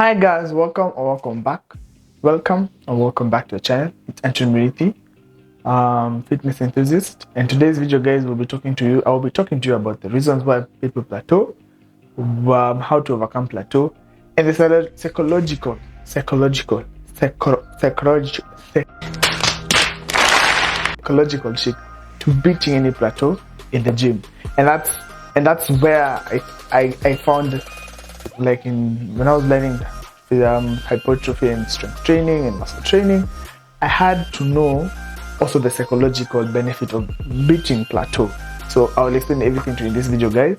Hi guys, welcome or welcome back. Welcome or welcome back to the channel. It's Antonio, fitness enthusiast. And today's video, guys, I will be talking to you about the reasons why people plateau, how to overcome plateau, and the psychological shift to beating any plateau in the gym. And that's where I found, like, when I was learning hypertrophy and strength training and muscle training, I had to know also the psychological benefit of beating plateau. So I'll explain everything to you in this video, guys.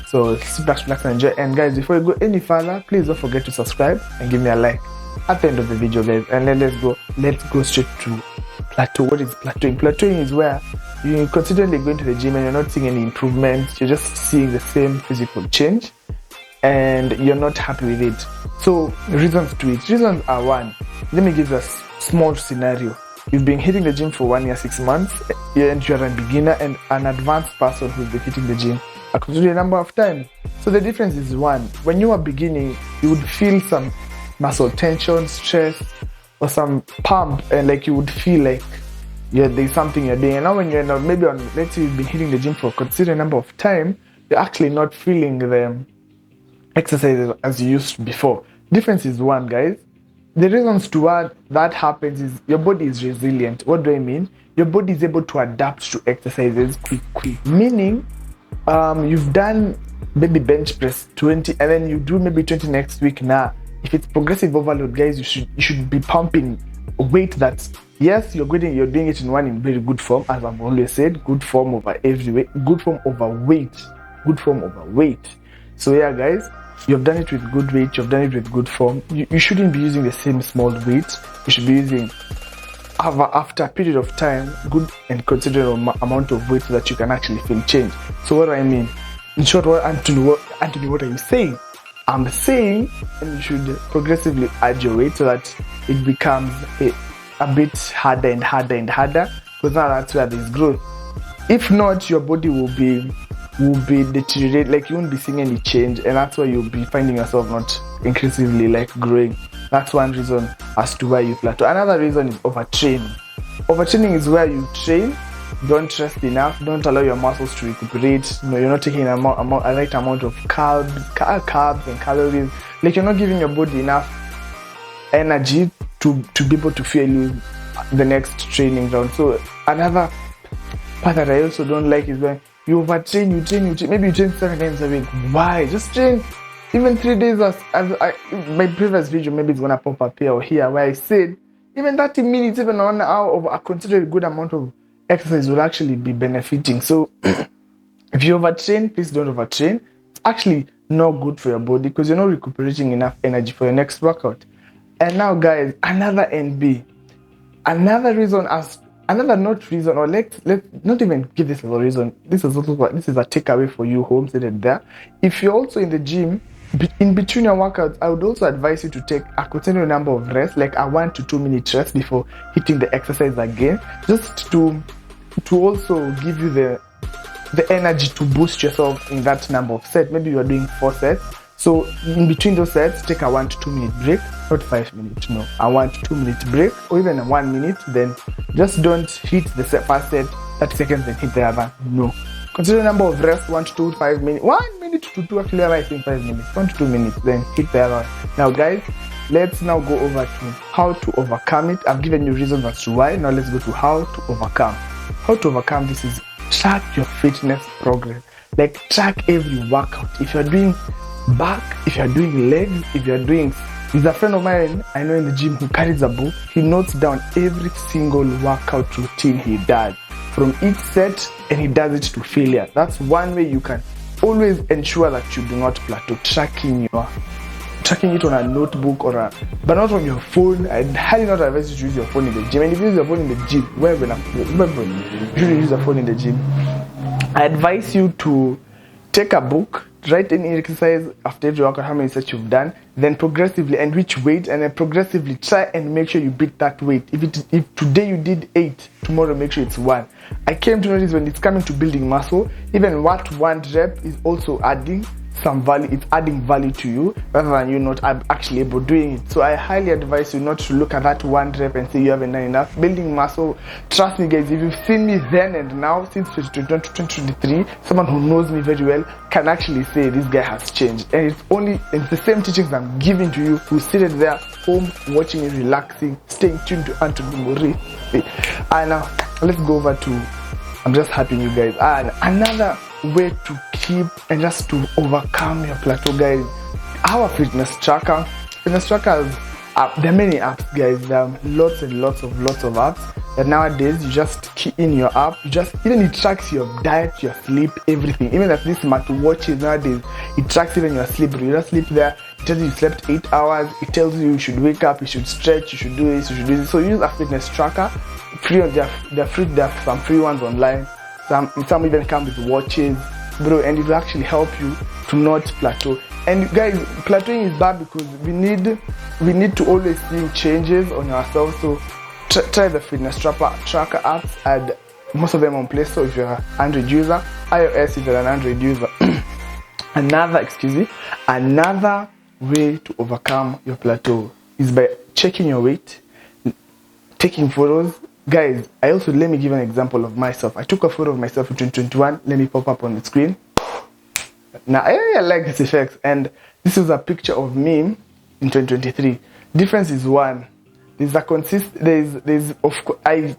So sit back, relax, and enjoy. And guys, before you go any further, please don't forget to subscribe and give me a like at the end of the video, guys. And let's go straight to plateau. What is plateauing? Plateauing is where you're constantly going to the gym and you're not seeing any improvements. You're just seeing the same physical change and you're not happy with it. So reasons to it. Reasons are: one, let me give you a small scenario. You've been hitting the gym for 1 year, 6 months, and you're a beginner and an advanced person who's been hitting the gym a considerable number of times. So the difference is: one, when you are beginning, you would feel some muscle tension, stress, or some pump, and like you would feel like there's something you're doing. And now when you're maybe on, let's say you've been hitting the gym for a considerable number of time, you're actually not feeling the exercises as you used before. Difference is: one, guys, the reasons to why that happens is your body is resilient. What do I mean? Your body is able to adapt to exercises quickly. Meaning, you've done maybe bench press 20 and then you do maybe 20 next week. Now, if it's progressive overload, guys, you should be pumping weight that, yes, you're doing it in very good form, as I've always said, good form over every weight, good form over weight. So yeah, guys, you've done it with good weight, you've done it with good form. You shouldn't be using the same small weight. You should be using, after a period of time, good and considerable amount of weight so that you can actually feel change. So what do I mean? In short, Anthony, what are you saying? I'm saying, and you should progressively add your weight so that it becomes a bit harder and harder and harder, because now that's where there's growth. If not, your body will be deteriorate, like you won't be seeing any change, and that's why you'll be finding yourself not increasingly like growing. That's one reason as to why you plateau. Another reason is overtraining. Overtraining is where you train, don't rest enough, don't allow your muscles to recuperate. You're not taking a right amount of carbs and calories. Like, you're not giving your body enough energy to be able to fuel you the next training round. So another part that I also don't like is when you overtrain, you train. Maybe you train 7 times a week. Why? Just train even 3 days. My previous video, maybe it's gonna pop up here or here, where I said even 30 minutes, even 1 hour of a considerably good amount of exercise will actually be benefiting. So if you overtrain, please don't overtrain. It's actually not good for your body because you're not recuperating enough energy for your next workout. And now, guys, another reason, or let's not even give this as a reason. This is a takeaway for you home seated there. If you're also in the gym, in between your workouts, I would also advise you to take a continual number of rests, like a 1 to 2 minute rest before hitting the exercise again, just to also give you the energy to boost yourself in that number of sets. Maybe you are doing 4 sets. So in between those sets, take a 1 to 2 minute break, not 5 minutes, no, a 1 to 2 minute break, or even a 1 minute. Then just don't hit the first set 30 seconds and hit the other. No. Consider the number of rests: 1 to 2, 5 minutes, 1 minute to 2, actually I think 5 minutes, 1 to 2 minutes, then hit the other. Now, guys, let's now go over to how to overcome it. I've given you reasons as to why. Now let's go to how to overcome. How to overcome this is track your fitness progress. Like, track every workout. If you're doing back, if you're doing legs, there's a friend of mine I know in the gym who carries a book. He notes down every single workout routine he does from each set, and he does it to failure. That's one way you can always ensure that you do not plateau. Tracking it on a notebook but not on your phone. I'd highly not advise you to use your phone in the gym. And if you use your phone in the gym, wherever you should use your phone in the gym, I advise you to take a book, write any exercise after every workout, how many sets you've done, then progressively, and which weight, and then progressively try and make sure you beat that weight. If today you did 8, tomorrow make sure it's 1. I came to notice when it's coming to building muscle, even what 1 rep is also adding some value, it's adding value to you rather than you not actually able doing it. So I highly advise you not to look at that one rep and say you haven't done enough. Building muscle, trust me guys, if you've seen me then and now since 2023, someone who knows me very well can actually say this guy has changed. And it's the same teachings I'm giving to you who seated there home watching me, relaxing, staying tuned to Anthony. And now let's go over to I'm just helping you guys. And another way to keep and just to overcome your plateau, guys, our fitness tracker. Fitness trackers, there are many apps, guys. There are lots and lots of apps. And nowadays, you just key in your app. Even it tracks your diet, your sleep, everything. Even at these smartwatches nowadays, it tracks even your sleep. You just sleep there. It tells you slept 8 hours. It tells you should wake up, you should stretch, you should do this, you should do this. So use a fitness tracker. Free on they're free. There are some free ones online. Some even come with watches, bro, and it will actually help you to not plateau. And guys, plateauing is bad because we need to always see changes on ourselves. So try the fitness tracker apps, and most of them on Play Store if you're an Android user, iOS if you're an Android user. Another way to overcome your plateau is by checking your weight, taking photos. Guys, let me give an example of myself. I took a photo of myself in 2021. Let me pop up on the screen. Now, I like this effect. And this is a picture of me in 2023. Difference is one. I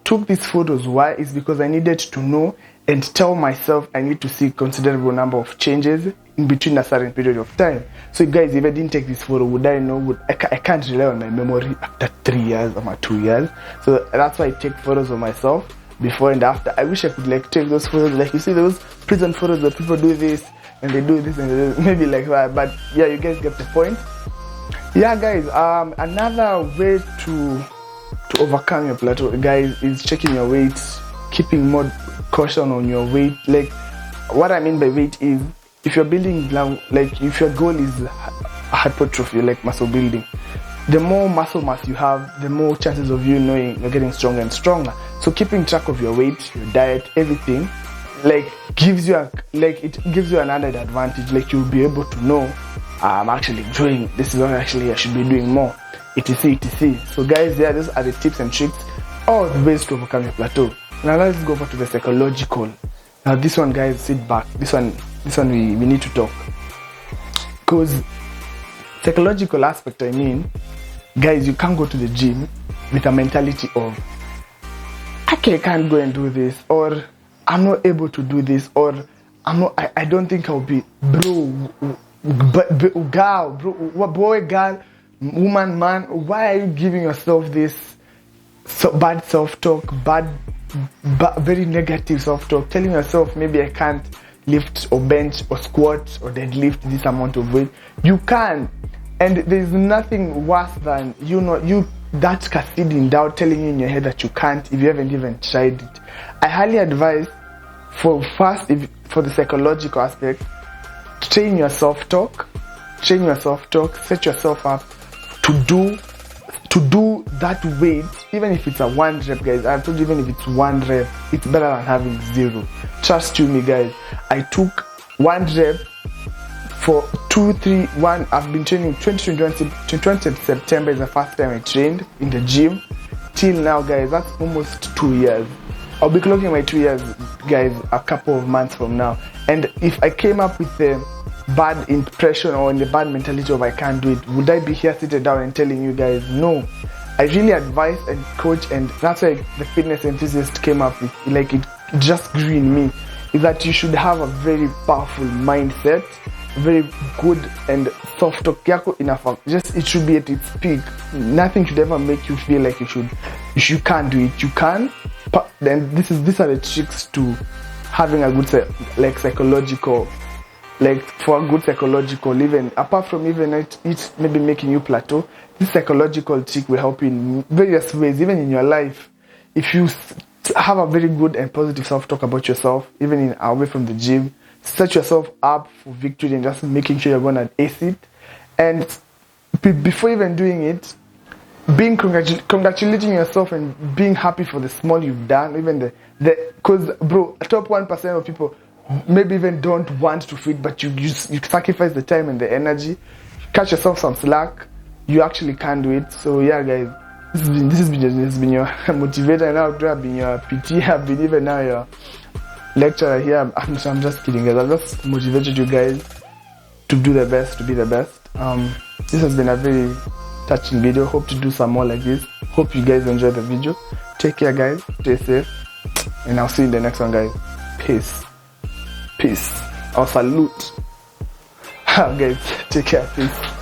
took these photos. Why? It's because I needed to know and tell myself I need to see considerable number of changes in between a certain period of time. So guys, if I didn't take this photo, would I know? I can't rely on my memory after 3 years or 2 years. So that's why I take photos of myself before and after. I wish I could take those photos, like you see those prison photos where people do this and they do this and they do, maybe like that. But yeah, you guys get the point. Yeah, guys. Another way to overcome your plateau, guys, is checking your weight, keeping more caution on your weight. Like what I mean by weight is, if you're building, like if your goal is hypertrophy, like muscle building, the more muscle mass you have, the more chances of you knowing you're getting stronger and stronger. So keeping track of your weight, your diet, everything, like gives you an added advantage. Like you'll be able to know, I'm actually doing this is what actually I should be doing more, etc. So guys, yeah, these are the tips and tricks, all the ways to overcome your plateau. Now let's go over to the psychological. Now this one, guys, sit back. This one we need to talk, because psychological aspect, I mean, guys, you can't go to the gym with a mentality of, okay, I can't go and do this, or I'm not able to do this, or I don't think I'll be, boy, girl, woman, man, why are you giving yourself this bad self-talk, very negative self-talk, telling yourself maybe I can't lift or bench or squat or deadlift this amount of weight? You can, and there's nothing worse than that cascading doubt telling you in your head that you can't if you haven't even tried it. I highly advise for the psychological aspect, train your self-talk, set yourself up to do that weight, even if it's a 1 rep, guys. I told you, even if it's 1 rep, it's better than having 0. Trust you me, guys. I took 1 rep for 1. I've been training 2020 September is the first time I trained in the gym. Till now, guys, that's almost 2 years. I'll be clocking my 2 years, guys, a couple of months from now. And if I came up with the bad impression or in the bad mentality of I can't do it, would I be here seated down and telling you guys? No. I really advise and coach, and that's why the fitness enthusiast came up with, like, it just grew in me, is that you should have a very powerful mindset, very good and soft talk. Just it should be at its peak. Nothing should ever make you feel like you can't do it. You can. But then these are the tricks to having a good psychological, like for a good psychological, even apart from even it maybe making you plateau. This psychological trick will help you in various ways, even in your life. If you have a very good and positive self-talk about yourself, even away from the gym, set yourself up for victory and just making sure you're going to ace it. And before even doing it, congratulating yourself and being happy for the small you've done, even because bro, top 1% of people maybe even don't want to fit, but you sacrifice the time and the energy, catch yourself some slack, you actually can do it. So yeah, guys, this has been your motivator. Now I've been your PT, I've been even now your lecturer here. I'm just kidding, guys. I've just motivated you guys to do the best, to be the best. This has been a very touching video. Hope to do some more like this. Hope you guys enjoy the video. Take care, guys. Stay safe, and I'll see you in the next one, guys. Peace. I'll salute. Guys, take care. Peace.